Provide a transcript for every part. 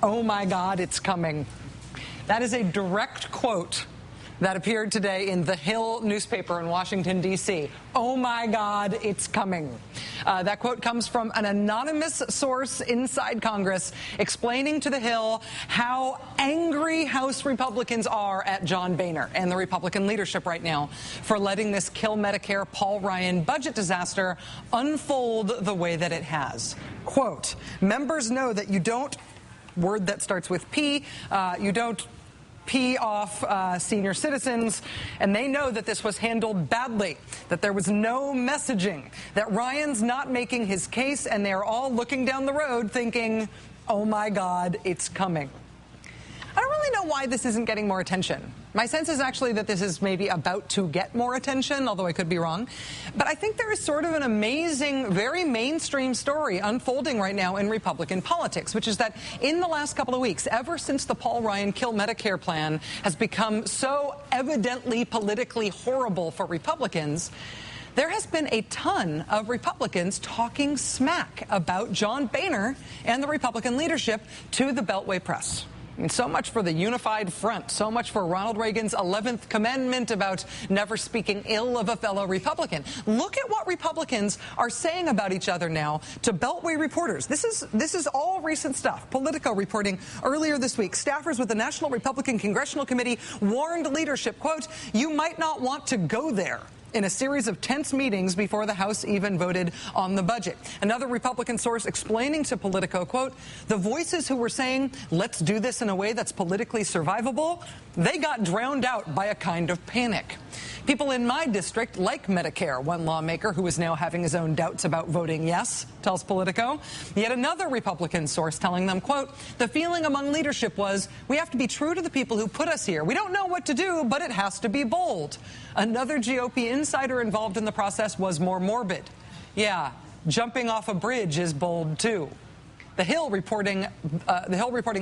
Oh my God, it's coming. That is a direct quote that appeared today in the Hill newspaper in Washington, D.C. Oh my God, it's coming. That quote comes from an anonymous source inside Congress explaining to the Hill how angry House Republicans are at John Boehner and the Republican leadership right now for letting this kill Medicare Paul Ryan budget disaster unfold the way that it has. Quote, members know that you don't, word that starts with P, you don't pee off senior citizens, and they know that this was handled badly, that there was no messaging, that Ryan's not making his case, and they're all looking down the road thinking, oh my God, it's coming. I don't really know why this isn't getting more attention. My sense is actually that this is maybe about to get more attention, although I could be wrong. But I think there is sort of an amazing, very mainstream story unfolding right now in Republican politics, which is that in the last couple of weeks, ever since the Paul Ryan kill Medicare plan has become so evidently politically horrible for Republicans, there has been a ton of Republicans talking smack about John Boehner and the Republican leadership to the Beltway press. And so much for the unified front, so much for Ronald Reagan's 11th commandment about never speaking ill of a fellow Republican. Look at what Republicans are saying about each other now to Beltway reporters. This is all recent stuff. Politico reporting earlier this week, staffers with the National Republican Congressional Committee warned leadership, quote, you might not want to go there, in a series of tense meetings before the House even voted on the budget. Another Republican source explaining to Politico, quote, the voices who were saying, let's do this in a way that's politically survivable, they got drowned out by a kind of panic. People in my district like Medicare, one lawmaker who is now having his own doubts about voting yes, tells Politico. Yet another Republican source telling them, quote, the feeling among leadership was, we have to be true to the people who put us here. We don't know what to do, but it has to be bold. Another GOP insider involved in the process was more morbid. Yeah, jumping off a bridge is bold, too. The Hill reporting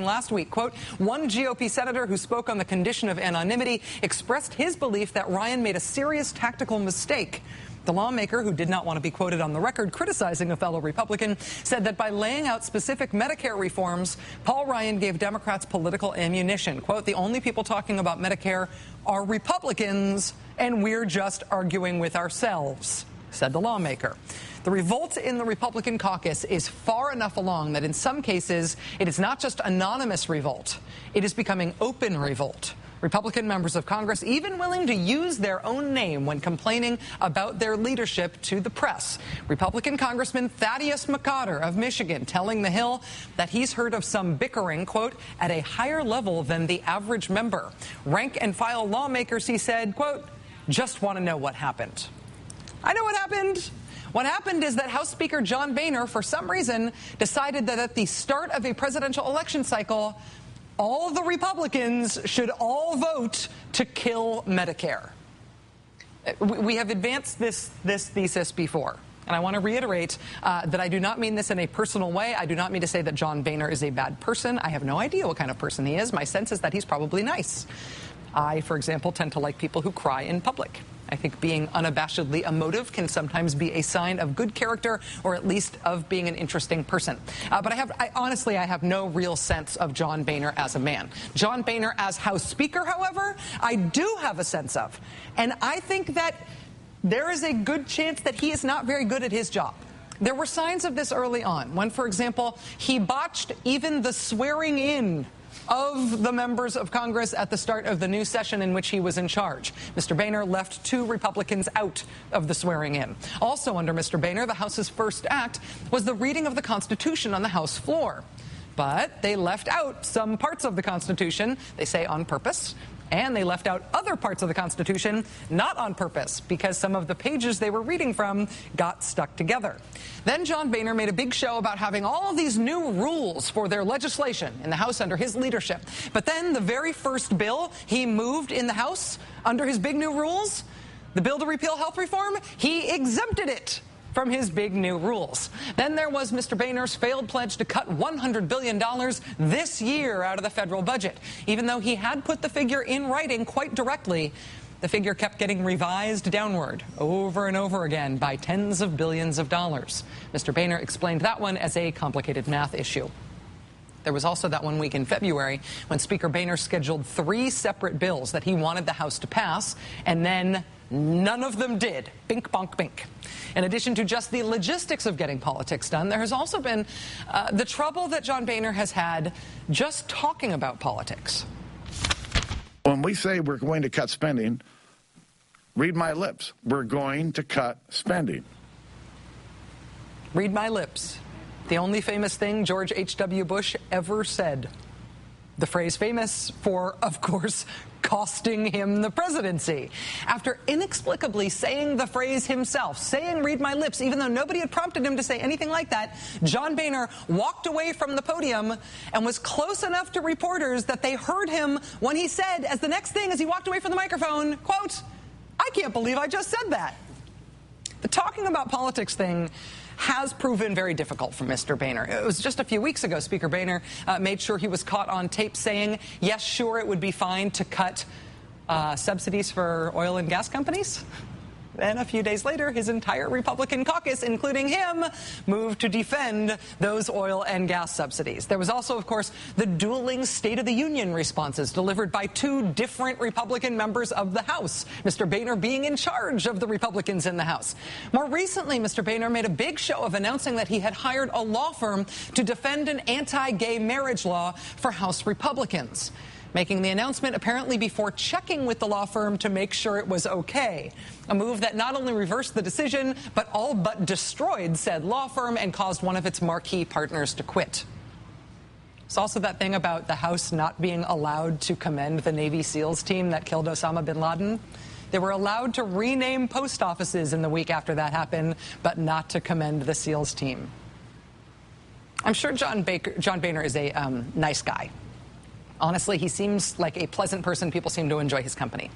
last week, quote, one GOP senator who spoke on the condition of anonymity expressed his belief that Ryan made a serious tactical mistake. The lawmaker, who did not want to be quoted on the record criticizing a fellow Republican, said that by laying out specific Medicare reforms, Paul Ryan gave Democrats political ammunition. Quote, the only people talking about Medicare are Republicans, and we're just arguing with ourselves, said the lawmaker. The revolt in the Republican caucus is far enough along that in some cases it is not just anonymous revolt, it is becoming open revolt. Republican members of Congress even willing to use their own name when complaining about their leadership to the press. Republican Congressman Thaddeus McCotter of Michigan telling The Hill that he's heard of some bickering, quote, at a higher level than the average member. Rank and file lawmakers, he said, quote, just want to know what happened. I know what happened. What happened is that House Speaker John Boehner, for some reason, decided that at the start of a presidential election cycle, all the Republicans should all vote to kill Medicare. We have advanced this thesis before. And I want to reiterate that I do not mean this in a personal way. I do not mean to say that John Boehner is a bad person. I have no idea what kind of person he is. My sense is that he's probably nice. I, for example, tend to like people who cry in public. I think being unabashedly emotive can sometimes be a sign of good character, or at least of being an interesting person. But honestly, I have no real sense of John Boehner as a man. John Boehner as House Speaker, however, I do have a sense of. And I think that there is a good chance that he is not very good at his job. There were signs of this early on when, for example, he botched even the swearing in of the members of Congress at the start of the new session in which he was in charge. Mr. Boehner left 2 Republicans out of the swearing in. Also under Mr. Boehner, the House's first act was the reading of the Constitution on the House floor. But they left out some parts of the Constitution, they say on purpose, and they left out other parts of the Constitution not on purpose because some of the pages they were reading from got stuck together. Then John Boehner made a big show about having all of these new rules for their legislation in the House under his leadership. But then the very first bill he moved in the House under his big new rules, the bill to repeal health reform, he exempted it from his big new rules. Then there was Mr. Boehner's failed pledge to cut $100 billion this year out of the federal budget. Even though he had put the figure in writing quite directly, the figure kept getting revised downward over and over again by tens of billions of dollars. Mr. Boehner explained that one as a complicated math issue. There was also that one week in February when Speaker Boehner scheduled 3 separate bills that he wanted the House to pass, and then none of them did. Bink, bonk, bink. In addition to just the logistics of getting politics done, there has also been the trouble that John Boehner has had just talking about politics. When we say we're going to cut spending, read my lips. We're going to cut spending. Read my lips. The only famous thing George H.W. Bush ever said. The phrase famous for, of course, costing him the presidency. After inexplicably saying the phrase himself, saying read my lips, even though nobody had prompted him to say anything like that, John Boehner walked away from the podium and was close enough to reporters that they heard him when he said, as the next thing, as he walked away from the microphone, quote, "I can't believe I just said that." The talking about politics thing has proven very difficult for Mr. Boehner. It was just a few weeks ago, Speaker Boehner made sure he was caught on tape saying, yes, sure, it would be fine to cut subsidies for oil and gas companies. Then a few days later, his entire Republican caucus, including him, moved to defend those oil and gas subsidies. There was also, of course, the dueling State of the Union responses delivered by 2 different Republican members of the House, Mr. Boehner being in charge of the Republicans in the House. More recently, Mr. Boehner made a big show of announcing that he had hired a law firm to defend an anti-gay marriage law for House Republicans, making the announcement apparently before checking with the law firm to make sure it was okay. A move that not only reversed the decision, but all but destroyed said law firm and caused one of its marquee partners to quit. It's also that thing about the House not being allowed to commend the Navy SEALs team that killed Osama bin Laden. They were allowed to rename post offices in the week after that happened, but not to commend the SEALs team. I'm sure John Boehner is a nice guy. Honestly, he seems like a pleasant person. People seem to enjoy his company.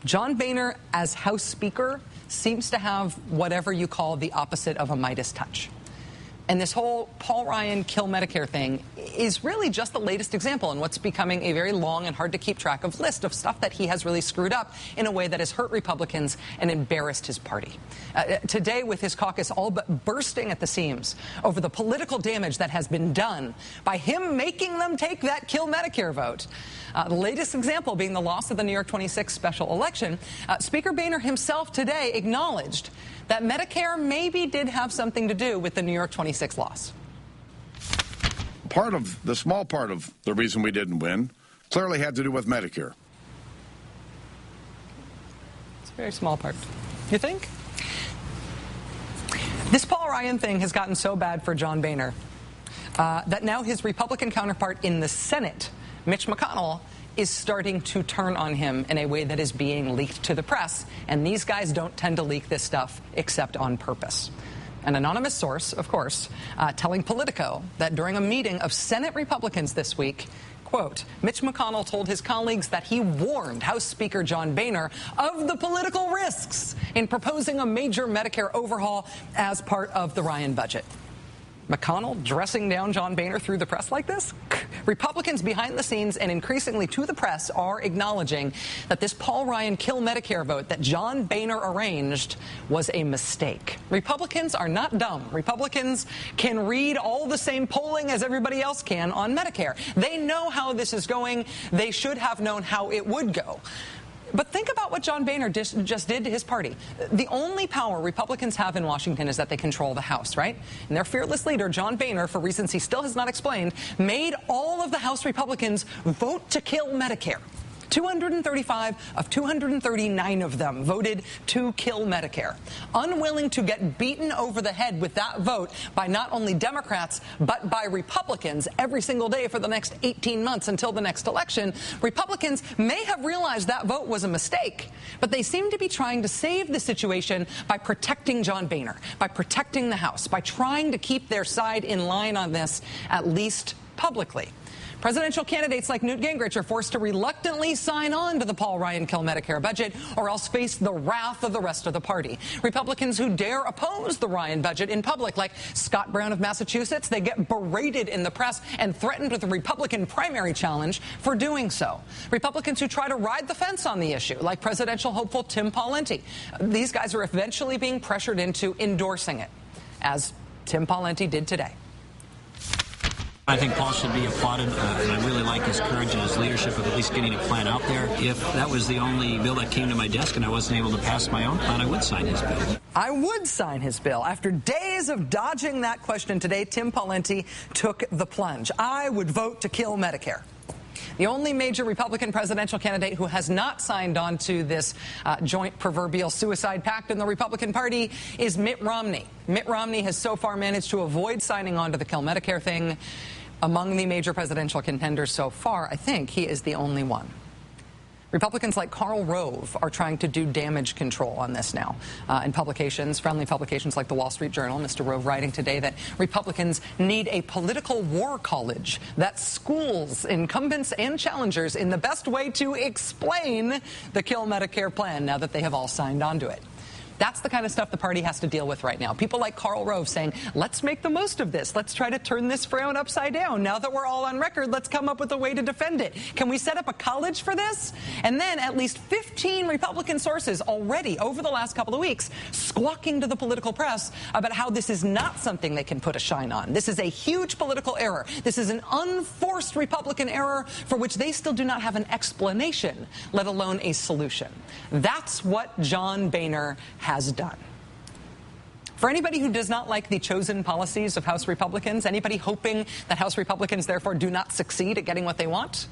John Boehner, as House Speaker, seems to have whatever you call the opposite of a Midas touch. And this whole Paul Ryan kill Medicare thing is really just the latest example in what's becoming a very long and hard to keep track of list of stuff that he has really screwed up in a way that has hurt Republicans and embarrassed his party. Today, with his caucus all but bursting at the seams over the political damage that has been done by him making them take that kill Medicare vote. The latest example being the loss of the New York 26 special election. Speaker Boehner himself today acknowledged that Medicare maybe did have something to do with the New York 26 loss. The small part of the reason we didn't win clearly had to do with Medicare. It's a very small part. You think? This Paul Ryan thing has gotten so bad for John Boehner that now his Republican counterpart in the Senate, Mitch McConnell, is starting to turn on him in a way that is being leaked to the press. And these guys don't tend to leak this stuff except on purpose. An anonymous source, of course, telling Politico that during a meeting of Senate Republicans this week, quote, Mitch McConnell told his colleagues that he warned House Speaker John Boehner of the political risks in proposing a major Medicare overhaul as part of the Ryan budget. McConnell dressing down John Boehner through the press like this? Republicans behind the scenes and increasingly to the press are acknowledging that this Paul Ryan kill Medicare vote that John Boehner arranged was a mistake. Republicans are not dumb. Republicans can read all the same polling as everybody else can on Medicare. They know how this is going. They should have known how it would go. But think about what John Boehner just did to his party. The only power Republicans have in Washington is that they control the House, right? And their fearless leader, John Boehner, for reasons he still has not explained, made all of the House Republicans vote to kill Medicare. 235 of 239 of them voted to kill Medicare, unwilling to get beaten over the head with that vote by not only Democrats, but by Republicans every single day for the next 18 months until the next election. Republicans may have realized that vote was a mistake, but they seem to be trying to save the situation by protecting John Boehner, by protecting the House, by trying to keep their side in line on this, at least publicly. Presidential candidates like Newt Gingrich are forced to reluctantly sign on to the Paul Ryan kill Medicare budget or else face the wrath of the rest of the party. Republicans who dare oppose the Ryan budget in public, like Scott Brown of Massachusetts, they get berated in the press and threatened with a Republican primary challenge for doing so. Republicans who try to ride the fence on the issue, like presidential hopeful Tim Pawlenty. These guys are eventually being pressured into endorsing it, as Tim Pawlenty did today. I think Paul should be applauded, and I really like his courage and his leadership of at least getting a plan out there. If that was the only bill that came to my desk and I wasn't able to pass my own plan, I would sign his bill. I would sign his bill. After days of dodging that question today, Tim Pawlenty took the plunge. I would vote to kill Medicare. The only major Republican presidential candidate who has not signed on to this joint proverbial suicide pact in the Republican Party is Mitt Romney. Mitt Romney has so far managed to avoid signing on to the kill Medicare thing. Among the major presidential contenders so far, I think he is the only one. Republicans like Karl Rove are trying to do damage control on this now. In publications, friendly publications like the Wall Street Journal, Mr. Rove writing today that Republicans need a political war college that schools incumbents and challengers in the best way to explain the kill Medicare plan now that they have all signed on to it. That's the kind of stuff the party has to deal with right now. People like Karl Rove saying, let's make the most of this. Let's try to turn this frown upside down. Now that we're all on record, let's come up with a way to defend it. Can we set up a college for this? And then at least 15 Republican sources already over the last couple of weeks squawking to the political press about how this is not something they can put a shine on. This is a huge political error. This is an unforced Republican error for which they still do not have an explanation, let alone a solution. That's what John Boehner has done. For anybody who does not like the chosen policies of House Republicans, anybody hoping that House Republicans therefore do not succeed at getting what they want,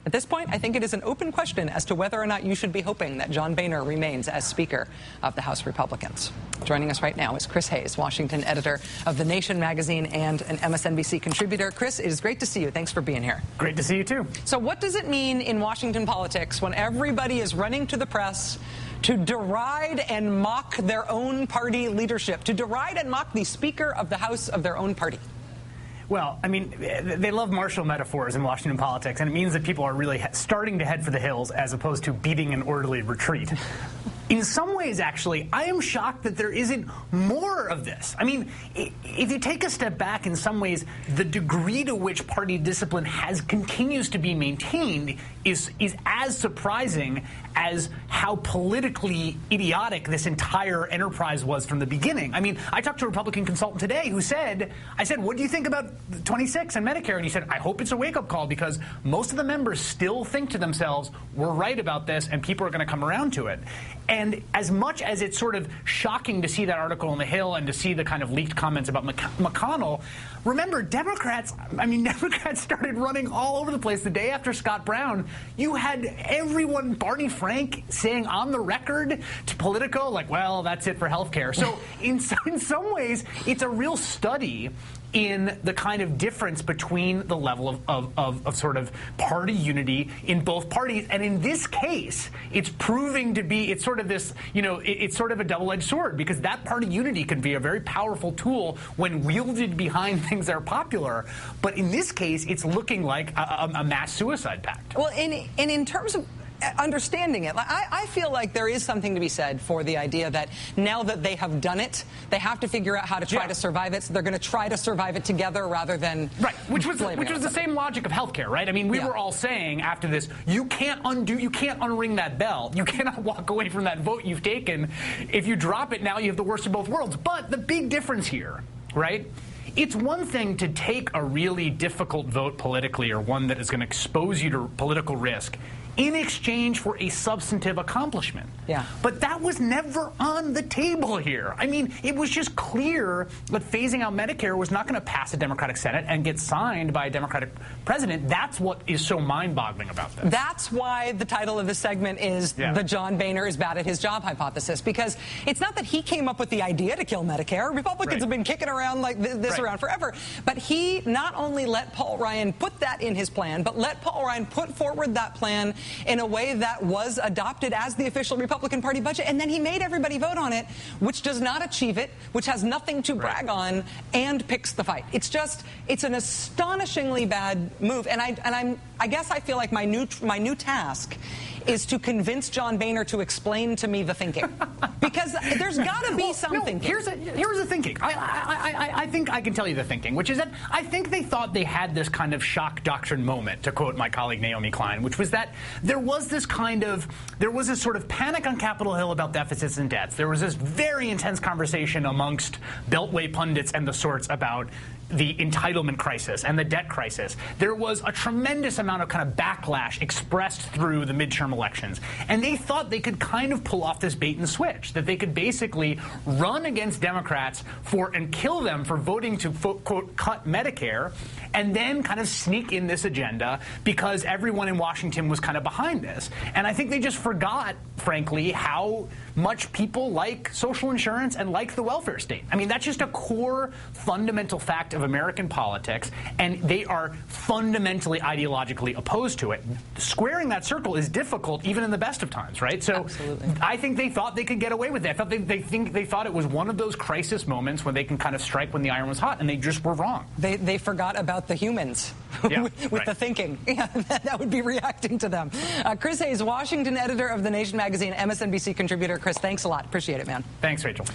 at this point, I think it is an open question as to whether or not you should be hoping that John Boehner remains as Speaker of the House Republicans. Joining us right now is Chris Hayes, Washington editor of The Nation magazine and an MSNBC contributor. Chris, it is great to see you. Thanks for being here. Great to see you, too. So what does it mean in Washington politics when everybody is running to the press to deride and mock their own party leadership, to deride and mock the Speaker of the House of their own party? Well, I mean, they love martial metaphors in Washington politics, and it means that people are really starting to head for the hills as opposed to beating an orderly retreat. In some ways, actually, I am shocked that there isn't more of this. I mean, if you take a step back, in some ways, the degree to which party discipline continues to be maintained is as surprising as how politically idiotic this entire enterprise was from the beginning. I mean, I talked to a Republican consultant today who said, I said, what do you think about 26 and Medicare? And he said, I hope it's a wake-up call because most of the members still think to themselves, we're right about this and people are going to come around to it. And as much as it's sort of shocking to see that article in The Hill and to see the kind of leaked comments about McConnell, remember, Democrats started running all over the place the day after Scott Brown. You had everyone, Barney Frank, saying on the record to Politico, like, well, that's it for health care. So in some ways, it's a real study in the kind of difference between the level of sort of party unity in both parties. And in this case, it's proving to be, it's sort of this, you know, it's sort of a double-edged sword because that party unity can be a very powerful tool when wielded behind things that are popular. But in this case, it's looking like a mass suicide pact. Well, in terms of understanding it, I feel like there is something to be said for the idea that now that they have done it, they have to figure out how to try to survive it. So they're going to try to survive it together rather than which was the same logic of healthcare, right? I mean, we were all saying after this, you can't unring that bell. You cannot walk away from that vote you've taken. If you drop it now, you have the worst of both worlds. But the big difference here, right? It's one thing to take a really difficult vote politically or one that is going to expose you to political risk in exchange for a substantive accomplishment. Yeah. But that was never on the table here. I mean, it was just clear that phasing out Medicare was not going to pass a Democratic Senate and get signed by a Democratic president. That's what is so mind-boggling about this. That's why the title of this segment is The John Boehner is Bad at His Job Hypothesis, because it's not that he came up with the idea to kill Medicare. Republicans have been kicking around like this around forever. But he not only let Paul Ryan put that in his plan, but let Paul Ryan put forward that plan in a way that was adopted as the official Republican Party budget, and then he made everybody vote on it, which does not achieve it, which has nothing to brag on, and picks the fight. It's an astonishingly bad move, and I guess I feel like my new task is to convince John Boehner to explain to me the thinking, because there's got to be some thinking. Here's the thinking. I think I can tell you the thinking, which is that I think they thought they had this kind of shock doctrine moment, to quote my colleague Naomi Klein, which was that there was this sort of panic on Capitol Hill about deficits and debts. There was this very intense conversation amongst Beltway pundits and the sorts about the entitlement crisis and the debt crisis, there was a tremendous amount of kind of backlash expressed through the midterm elections. And they thought they could kind of pull off this bait and switch, that they could basically run against Democrats and kill them for voting to, quote, cut Medicare, and then kind of sneak in this agenda because everyone in Washington was kind of behind this. And I think they just forgot, frankly, how much people like social insurance and like the welfare state. I mean, that's just a core fundamental fact of American politics, and they are fundamentally ideologically opposed to it. Squaring that circle is difficult even in the best of times, right? So absolutely. I think they thought they could get away with it. I thought they thought it was one of those crisis moments when they can kind of strike when the iron was hot, and they just were wrong. They forgot about the humans with right. the thinking. Yeah, that would be reacting to them. Chris Hayes, Washington editor of The Nation magazine, MSNBC contributor. Chris, thanks a lot. Appreciate it, man. Thanks, Rachel.